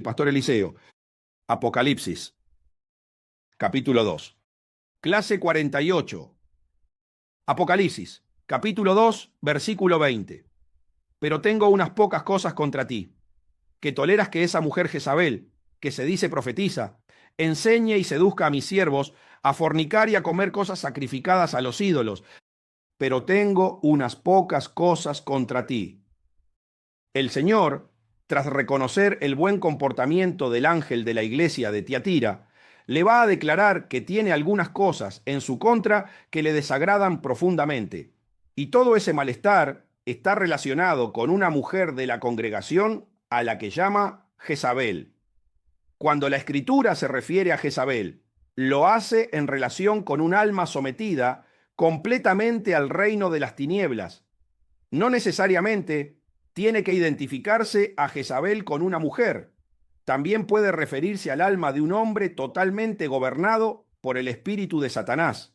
Pastor Eliseo. Apocalipsis, capítulo 2. Clase 48. Apocalipsis, capítulo 2, versículo 20. Pero tengo unas pocas cosas contra ti, que toleras que esa mujer Jezabel, que se dice profetiza, enseñe y seduzca a mis siervos a fornicar y a comer cosas sacrificadas a los ídolos. Pero tengo unas pocas cosas contra ti. El Señor, tras reconocer el buen comportamiento del ángel de la iglesia de Tiatira, le va a declarar que tiene algunas cosas en su contra que le desagradan profundamente. Y todo ese malestar está relacionado con una mujer de la congregación a la que llama Jezabel. Cuando la Escritura se refiere a Jezabel, lo hace en relación con un alma sometida completamente al reino de las tinieblas. No necesariamente tiene que identificarse a Jezabel con una mujer. También puede referirse al alma de un hombre totalmente gobernado por el espíritu de Satanás.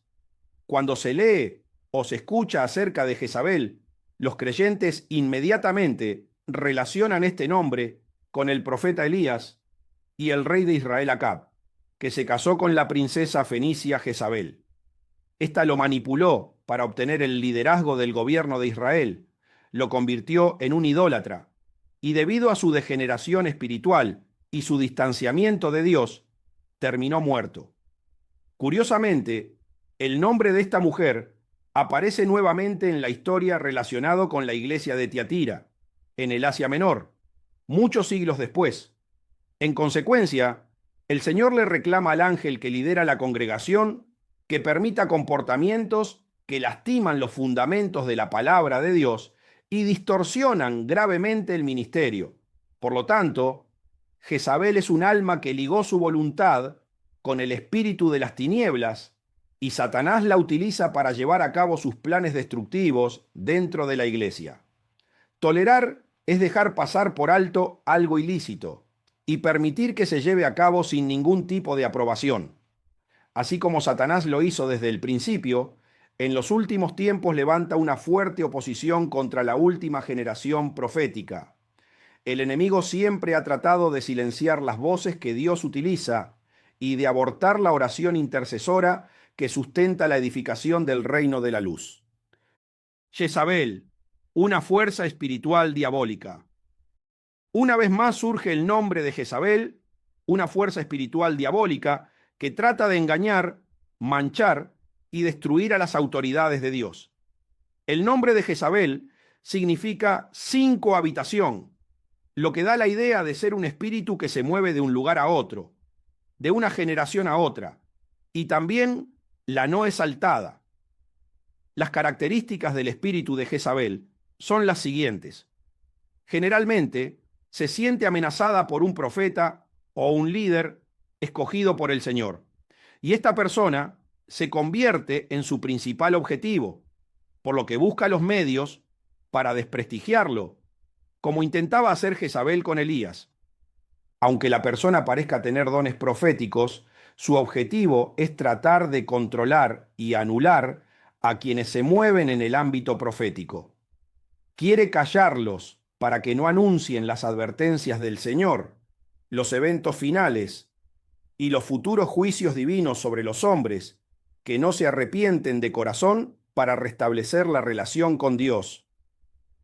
Cuando se lee o se escucha acerca de Jezabel, los creyentes inmediatamente relacionan este nombre con el profeta Elías y el rey de Israel Acab, que se casó con la princesa fenicia Jezabel. Esta lo manipuló para obtener el liderazgo del gobierno de Israel, lo convirtió en un idólatra, y debido a su degeneración espiritual y su distanciamiento de Dios, terminó muerto. Curiosamente, el nombre de esta mujer aparece nuevamente en la historia relacionado con la iglesia de Tiatira, en el Asia Menor, muchos siglos después. En consecuencia, el Señor le reclama al ángel que lidera la congregación que permita comportamientos que lastiman los fundamentos de la palabra de Dios y distorsionan gravemente el ministerio. Por lo tanto, Jezabel es un alma que ligó su voluntad con el espíritu de las tinieblas y Satanás la utiliza para llevar a cabo sus planes destructivos dentro de la iglesia. Tolerar es dejar pasar por alto algo ilícito y permitir que se lleve a cabo sin ningún tipo de aprobación. Así como Satanás lo hizo desde el principio, en los últimos tiempos levanta una fuerte oposición contra la última generación profética. El enemigo siempre ha tratado de silenciar las voces que Dios utiliza y de abortar la oración intercesora que sustenta la edificación del reino de la luz. Jezabel, una fuerza espiritual diabólica. Una vez más surge el nombre de Jezabel, una fuerza espiritual diabólica que trata de engañar, manchar y destruir a las autoridades de Dios. El nombre de Jezabel significa sin cohabitación, lo que da la idea de ser un espíritu que se mueve de un lugar a otro, de una generación a otra, y también la no exaltada. Las características del espíritu de Jezabel son las siguientes. Generalmente se siente amenazada por un profeta o un líder escogido por el Señor, y esta persona se convierte en su principal objetivo, por lo que busca los medios para desprestigiarlo, como intentaba hacer Jezabel con Elías. Aunque la persona parezca tener dones proféticos, su objetivo es tratar de controlar y anular a quienes se mueven en el ámbito profético. Quiere callarlos para que no anuncien las advertencias del Señor, los eventos finales y los futuros juicios divinos sobre los hombres que no se arrepienten de corazón para restablecer la relación con Dios.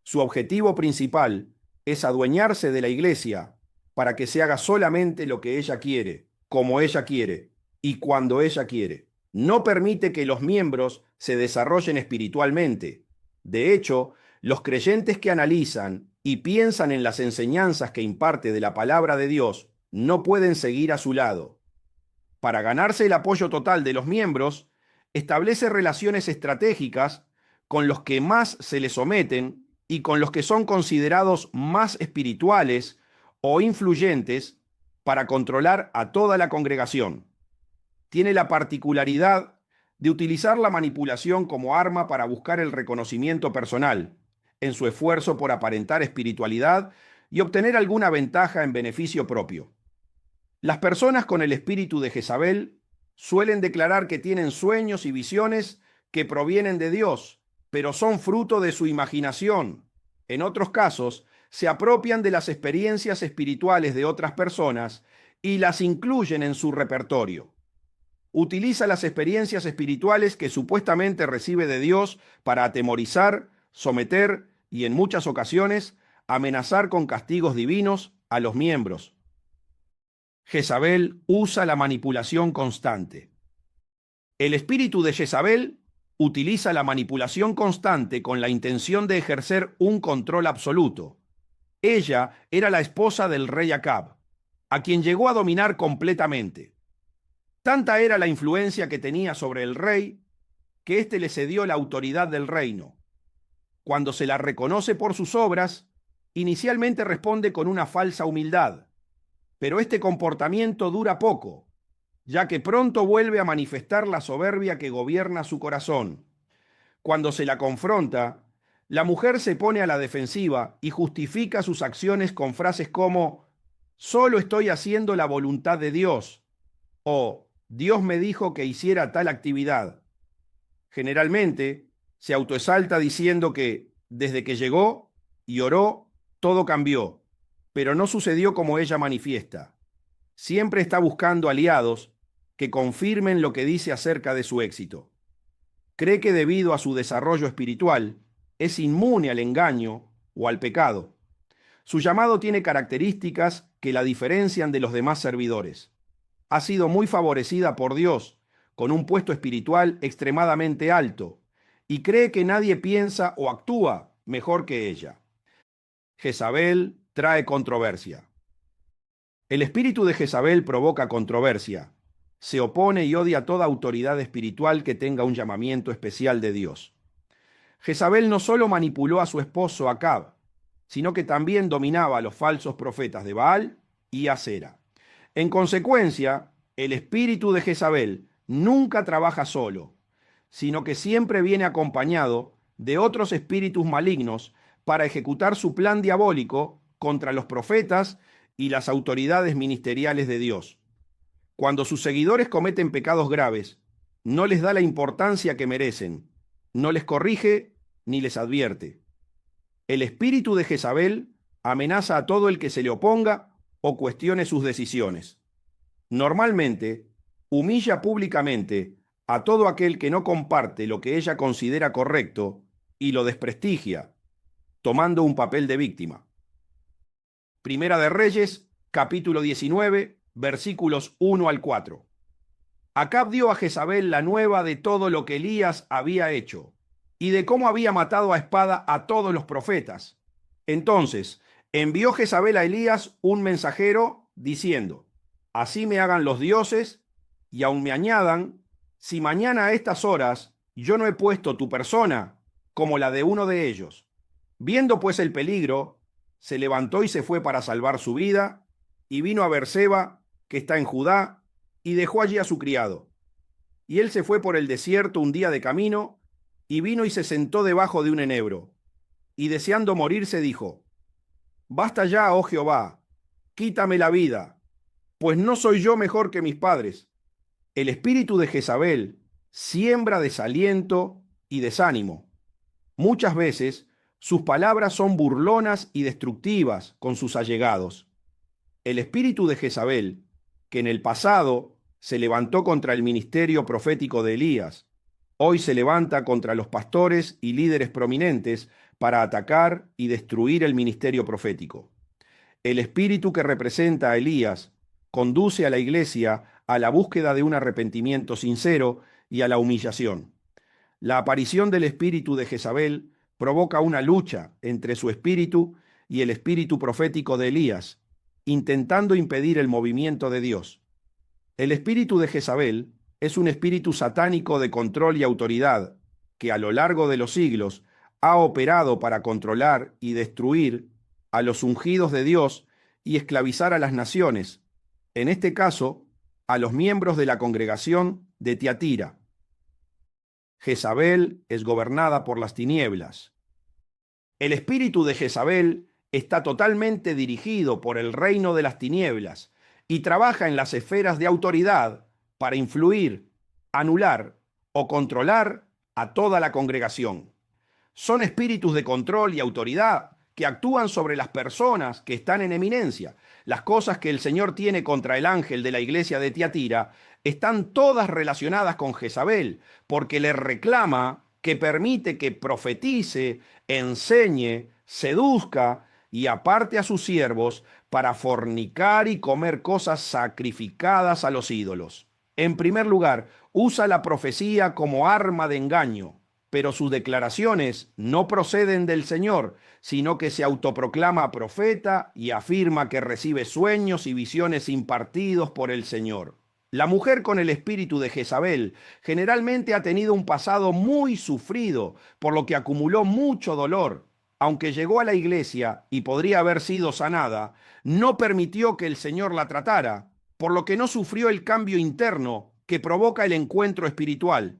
Su objetivo principal es adueñarse de la iglesia para que se haga solamente lo que ella quiere, como ella quiere y cuando ella quiere. No permite que los miembros se desarrollen espiritualmente. De hecho, los creyentes que analizan y piensan en las enseñanzas que imparte de la palabra de Dios no pueden seguir a su lado. Para ganarse el apoyo total de los miembros, establece relaciones estratégicas con los que más se le someten y con los que son considerados más espirituales o influyentes para controlar a toda la congregación. Tiene la particularidad de utilizar la manipulación como arma para buscar el reconocimiento personal, en su esfuerzo por aparentar espiritualidad y obtener alguna ventaja en beneficio propio. Las personas con el espíritu de Jezabel suelen declarar que tienen sueños y visiones que provienen de Dios, pero son fruto de su imaginación. En otros casos, se apropian de las experiencias espirituales de otras personas y las incluyen en su repertorio. Utiliza las experiencias espirituales que supuestamente recibe de Dios para atemorizar, someter y, en muchas ocasiones, amenazar con castigos divinos a los miembros. Jezabel usa la manipulación constante. El espíritu de Jezabel utiliza la manipulación constante con la intención de ejercer un control absoluto. Ella era la esposa del rey Acab, a quien llegó a dominar completamente. Tanta era la influencia que tenía sobre el rey, que éste le cedió la autoridad del reino. Cuando se la reconoce por sus obras, inicialmente responde con una falsa humildad, pero este comportamiento dura poco, ya que pronto vuelve a manifestar la soberbia que gobierna su corazón. Cuando se la confronta, la mujer se pone a la defensiva y justifica sus acciones con frases como «Solo estoy haciendo la voluntad de Dios» o «Dios me dijo que hiciera tal actividad». Generalmente se autoexalta diciendo que desde que llegó y oró, todo cambió, pero no sucedió como ella manifiesta. Siempre está buscando aliados que confirmen lo que dice acerca de su éxito. Cree que debido a su desarrollo espiritual es inmune al engaño o al pecado. Su llamado tiene características que la diferencian de los demás servidores. Ha sido muy favorecida por Dios, con un puesto espiritual extremadamente alto, y cree que nadie piensa o actúa mejor que ella. Jezabel trae controversia. El espíritu de Jezabel provoca controversia. Se opone y odia toda autoridad espiritual que tenga un llamamiento especial de Dios. Jezabel no solo manipuló a su esposo Acab, sino que también dominaba a los falsos profetas de Baal y Acera. En consecuencia, el espíritu de Jezabel nunca trabaja solo, sino que siempre viene acompañado de otros espíritus malignos para ejecutar su plan diabólico contra los profetas y las autoridades ministeriales de Dios. Cuando sus seguidores cometen pecados graves, no les da la importancia que merecen, no les corrige ni les advierte. El espíritu de Jezabel amenaza a todo el que se le oponga o cuestione sus decisiones. Normalmente, humilla públicamente a todo aquel que no comparte lo que ella considera correcto y lo desprestigia, tomando un papel de víctima. Primera de Reyes, capítulo 19, versículos 1 al 4. Acab dio a Jezabel la nueva de todo lo que Elías había hecho y de cómo había matado a espada a todos los profetas. Entonces envió Jezabel a Elías un mensajero diciendo: «Así me hagan los dioses y aun me añadan, si mañana a estas horas yo no he puesto tu persona como la de uno de ellos». Viendo pues el peligro, se levantó y se fue para salvar su vida, y vino a Berseba, que está en Judá, y dejó allí a su criado. Y él se fue por el desierto un día de camino, y vino y se sentó debajo de un enebro, y deseando morirse dijo: «Basta ya, oh Jehová, quítame la vida, pues no soy yo mejor que mis padres». El espíritu de Jezabel siembra desaliento y desánimo. Muchas veces sus palabras son burlonas y destructivas con sus allegados. El espíritu de Jezabel, que en el pasado se levantó contra el ministerio profético de Elías, hoy se levanta contra los pastores y líderes prominentes para atacar y destruir el ministerio profético. El espíritu que representa a Elías conduce a la iglesia a la búsqueda de un arrepentimiento sincero y a la humillación. La aparición del espíritu de Jezabel provoca una lucha entre su espíritu y el espíritu profético de Elías, intentando impedir el movimiento de Dios. El espíritu de Jezabel es un espíritu satánico de control y autoridad que a lo largo de los siglos ha operado para controlar y destruir a los ungidos de Dios y esclavizar a las naciones, en este caso, a los miembros de la congregación de Tiatira. Jezabel es gobernada por las tinieblas. El espíritu de Jezabel está totalmente dirigido por el reino de las tinieblas y trabaja en las esferas de autoridad para influir, anular o controlar a toda la congregación. Son espíritus de control y autoridad que actúan sobre las personas que están en eminencia. Las cosas que el Señor tiene contra el ángel de la iglesia de Tiatira están todas relacionadas con Jezabel, porque le reclama que permite que profetice, enseñe, seduzca y aparte a sus siervos para fornicar y comer cosas sacrificadas a los ídolos. En primer lugar, usa la profecía como arma de engaño, pero sus declaraciones no proceden del Señor, sino que se autoproclama profeta y afirma que recibe sueños y visiones impartidos por el Señor. La mujer con el espíritu de Jezabel generalmente ha tenido un pasado muy sufrido, por lo que acumuló mucho dolor. Aunque llegó a la iglesia y podría haber sido sanada, no permitió que el Señor la tratara, por lo que no sufrió el cambio interno que provoca el encuentro espiritual.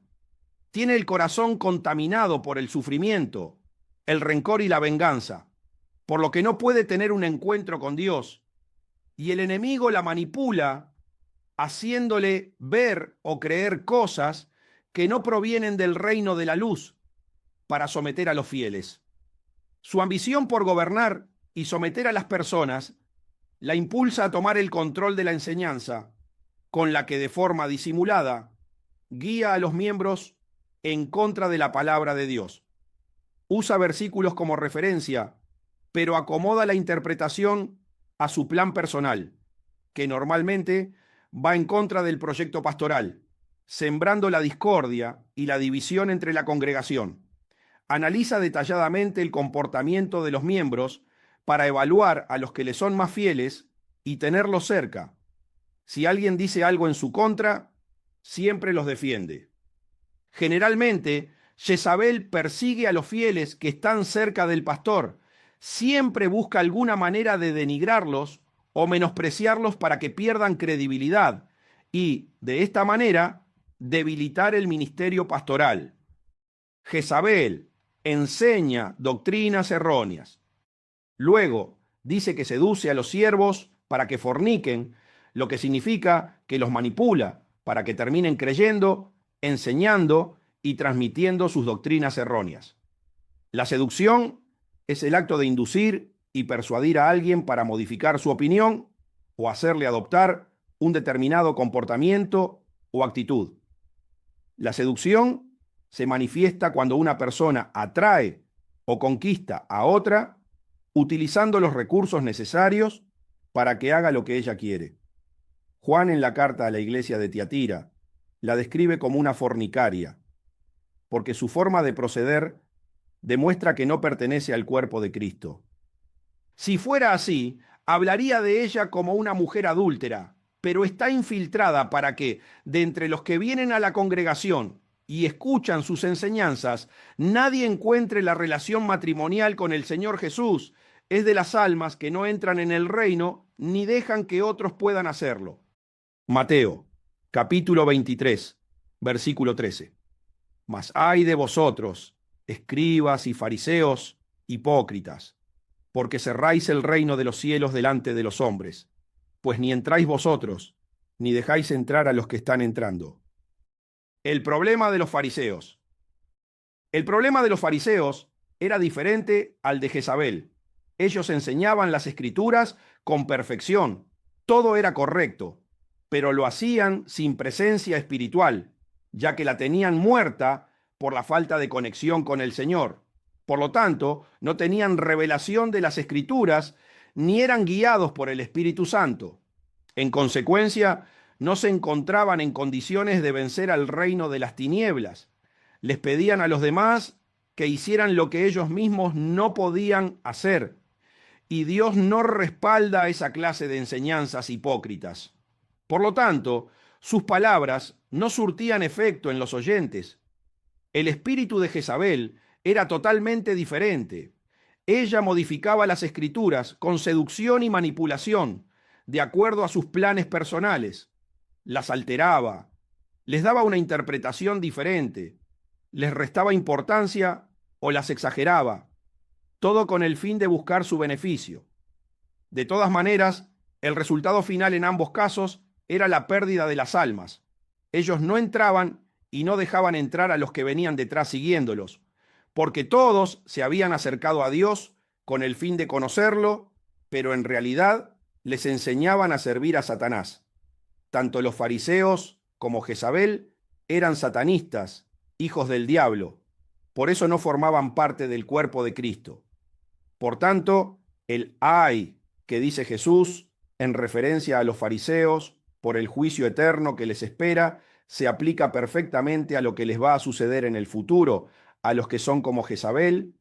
Tiene el corazón contaminado por el sufrimiento, el rencor y la venganza, por lo que no puede tener un encuentro con Dios. Y el enemigo la manipula, haciéndole ver o creer cosas que no provienen del reino de la luz para someter a los fieles. Su ambición por gobernar y someter a las personas la impulsa a tomar el control de la enseñanza, con la que de forma disimulada guía a los miembros en contra de la palabra de Dios. Usa versículos como referencia, pero acomoda la interpretación a su plan personal, que normalmente va en contra del proyecto pastoral, sembrando la discordia y la división entre la congregación. Analiza detalladamente el comportamiento de los miembros para evaluar a los que le son más fieles y tenerlos cerca. Si alguien dice algo en su contra, siempre los defiende. Generalmente, Jezabel persigue a los fieles que están cerca del pastor. Siempre busca alguna manera de denigrarlos o menospreciarlos para que pierdan credibilidad y, de esta manera, debilitar el ministerio pastoral. Jezabel enseña doctrinas erróneas. Luego, dice que seduce a los siervos para que forniquen, lo que significa que los manipula para que terminen creyendo, enseñando y transmitiendo sus doctrinas erróneas. La seducción es el acto de inducir y persuadir a alguien para modificar su opinión o hacerle adoptar un determinado comportamiento o actitud. La seducción se manifiesta cuando una persona atrae o conquista a otra utilizando los recursos necesarios para que haga lo que ella quiere. Juan, en la carta a la iglesia de Tiatira, la describe como una fornicaria, porque su forma de proceder demuestra que no pertenece al cuerpo de Cristo. Si fuera así, hablaría de ella como una mujer adúltera, pero está infiltrada para que, de entre los que vienen a la congregación y escuchan sus enseñanzas, nadie encuentre la relación matrimonial con el Señor Jesús. Es de las almas que no entran en el reino ni dejan que otros puedan hacerlo. Mateo, capítulo 23, versículo 13. Mas ay de vosotros, escribas y fariseos, hipócritas, porque cerráis el reino de los cielos delante de los hombres, pues ni entráis vosotros, ni dejáis entrar a los que están entrando. El problema de los fariseos. El problema de los fariseos era diferente al de Jezabel. Ellos enseñaban las escrituras con perfección, todo era correcto, pero lo hacían sin presencia espiritual, ya que la tenían muerta por la falta de conexión con el Señor. Por lo tanto, no tenían revelación de las Escrituras ni eran guiados por el Espíritu Santo. En consecuencia, no se encontraban en condiciones de vencer al reino de las tinieblas. Les pedían a los demás que hicieran lo que ellos mismos no podían hacer. Y Dios no respalda esa clase de enseñanzas hipócritas. Por lo tanto, sus palabras no surtían efecto en los oyentes. El espíritu de Jezabel era totalmente diferente. Ella modificaba las escrituras con seducción y manipulación, de acuerdo a sus planes personales. Las alteraba, les daba una interpretación diferente, les restaba importancia o las exageraba, todo con el fin de buscar su beneficio. De todas maneras, el resultado final en ambos casos era la pérdida de las almas. Ellos no entraban y no dejaban entrar a los que venían detrás siguiéndolos, porque todos se habían acercado a Dios con el fin de conocerlo, pero en realidad les enseñaban a servir a Satanás. Tanto los fariseos como Jezabel eran satanistas, hijos del diablo. Por eso no formaban parte del cuerpo de Cristo. Por tanto, el ay que dice Jesús en referencia a los fariseos por el juicio eterno que les espera se aplica perfectamente a lo que les va a suceder en el futuro, a los que son como Jezabel.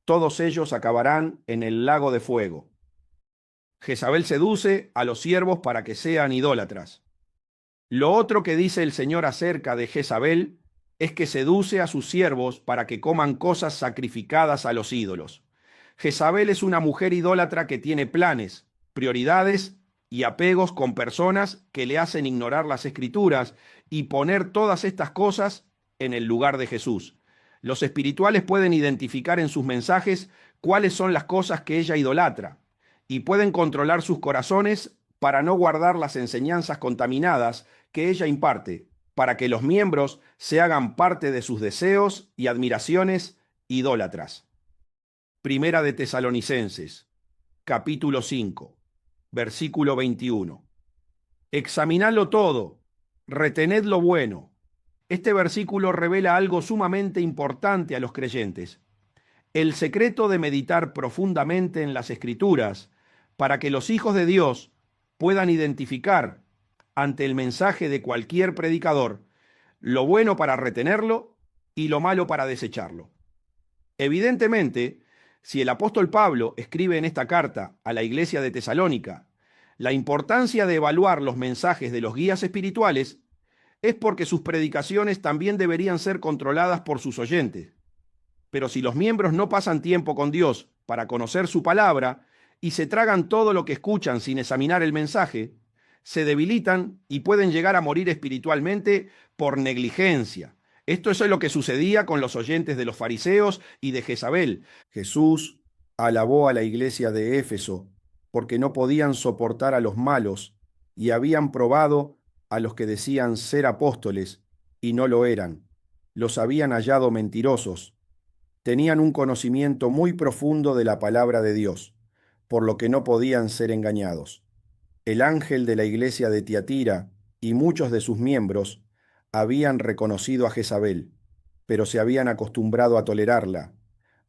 Todos ellos acabarán en el lago de fuego. Jezabel seduce a los siervos para que sean idólatras. Lo otro que dice el Señor acerca de Jezabel es que seduce a sus siervos para que coman cosas sacrificadas a los ídolos. Jezabel es una mujer idólatra que tiene planes, prioridades y apegos con personas que le hacen ignorar las Escrituras y poner todas estas cosas en el lugar de Jesús. Los espirituales pueden identificar en sus mensajes cuáles son las cosas que ella idolatra y pueden controlar sus corazones para no guardar las enseñanzas contaminadas que ella imparte, para que los miembros se hagan parte de sus deseos y admiraciones idólatras. Primera de Tesalonicenses, capítulo 5, versículo 21. Examinadlo todo, retened lo bueno. Este versículo revela algo sumamente importante a los creyentes. El secreto de meditar profundamente en las Escrituras para que los hijos de Dios puedan identificar ante el mensaje de cualquier predicador lo bueno para retenerlo y lo malo para desecharlo. Evidentemente, si el apóstol Pablo escribe en esta carta a la iglesia de Tesalónica la importancia de evaluar los mensajes de los guías espirituales, es porque sus predicaciones también deberían ser controladas por sus oyentes. Pero si los miembros no pasan tiempo con Dios para conocer su palabra y se tragan todo lo que escuchan sin examinar el mensaje, se debilitan y pueden llegar a morir espiritualmente por negligencia. Esto es lo que sucedía con los oyentes de los fariseos y de Jezabel. Jesús alabó a la iglesia de Éfeso porque no podían soportar a los malos y habían probado a los que decían ser apóstoles y no lo eran. Los habían hallado mentirosos. Tenían un conocimiento muy profundo de la palabra de Dios, por lo que no podían ser engañados. El ángel de la iglesia de Tiatira y muchos de sus miembros habían reconocido a Jezabel, pero se habían acostumbrado a tolerarla,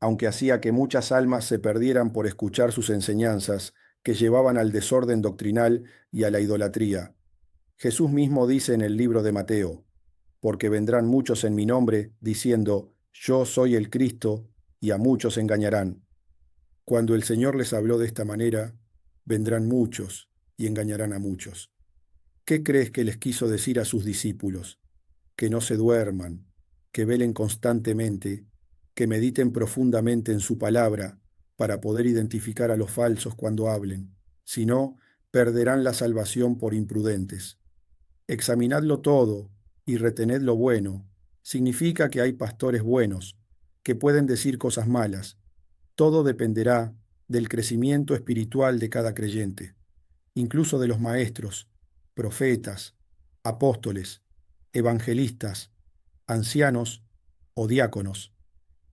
aunque hacía que muchas almas se perdieran por escuchar sus enseñanzas que llevaban al desorden doctrinal y a la idolatría. Jesús mismo dice en el libro de Mateo, porque vendrán muchos en mi nombre, diciendo, yo soy el Cristo, y a muchos engañarán. Cuando el Señor les habló de esta manera, vendrán muchos y engañarán a muchos. ¿Qué crees que les quiso decir a sus discípulos? Que no se duerman, que velen constantemente, que mediten profundamente en su palabra para poder identificar a los falsos cuando hablen. Si no, perderán la salvación por imprudentes. Examinadlo todo y retened lo bueno. Significa que hay pastores buenos, que pueden decir cosas malas. Todo dependerá del crecimiento espiritual de cada creyente, incluso de los maestros, profetas, apóstoles, evangelistas, ancianos o diáconos,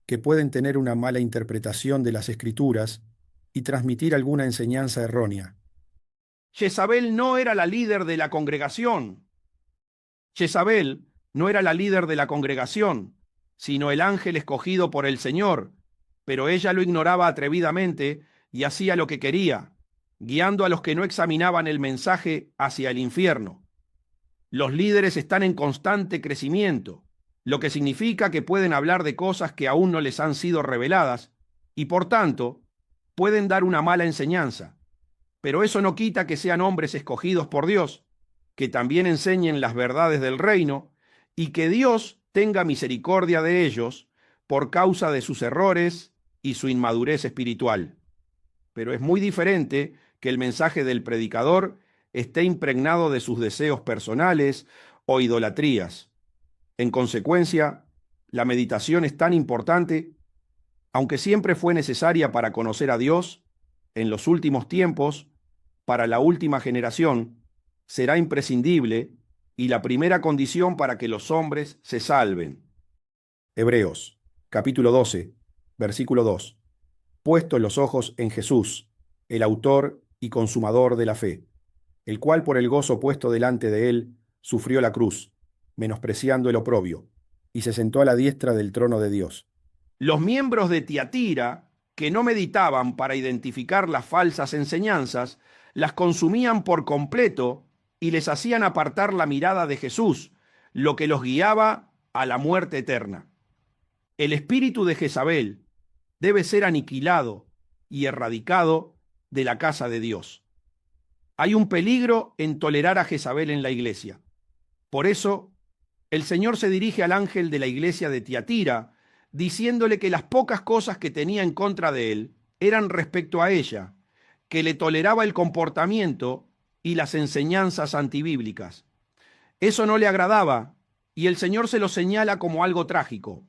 que pueden tener una mala interpretación de las Escrituras y transmitir alguna enseñanza errónea. Jezabel no era la líder de la congregación. Jezabel no era la líder de la congregación, sino el ángel escogido por el Señor, pero ella lo ignoraba atrevidamente y hacía lo que quería, guiando a los que no examinaban el mensaje hacia el infierno. Los líderes están en constante crecimiento, lo que significa que pueden hablar de cosas que aún no les han sido reveladas y, por tanto, pueden dar una mala enseñanza. Pero eso no quita que sean hombres escogidos por Dios, que también enseñen las verdades del reino y que Dios tenga misericordia de ellos por causa de sus errores y su inmadurez espiritual. Pero es muy diferente que el mensaje del predicador esté impregnado de sus deseos personales o idolatrías. En consecuencia, la meditación es tan importante, aunque siempre fue necesaria para conocer a Dios, en los últimos tiempos, para la última generación, será imprescindible y la primera condición para que los hombres se salven. Hebreos, capítulo 12, versículo 2. puestos los ojos en Jesús, el autor y consumador de la fe, el cual por el gozo puesto delante de él sufrió la cruz, menospreciando el oprobio, y se sentó a la diestra del trono de Dios. Los miembros de Tiatira, que no meditaban para identificar las falsas enseñanzas, las consumían por completo y les hacían apartar la mirada de Jesús, lo que los guiaba a la muerte eterna. El espíritu de Jezabel debe ser aniquilado y erradicado de la casa de Dios. Hay un peligro en tolerar a Jezabel en la iglesia. Por eso, el Señor se dirige al ángel de la iglesia de Tiatira, diciéndole que las pocas cosas que tenía en contra de él eran respecto a ella, que le toleraba el comportamiento y las enseñanzas antibíblicas. Eso no le agradaba y el Señor se lo señala como algo trágico.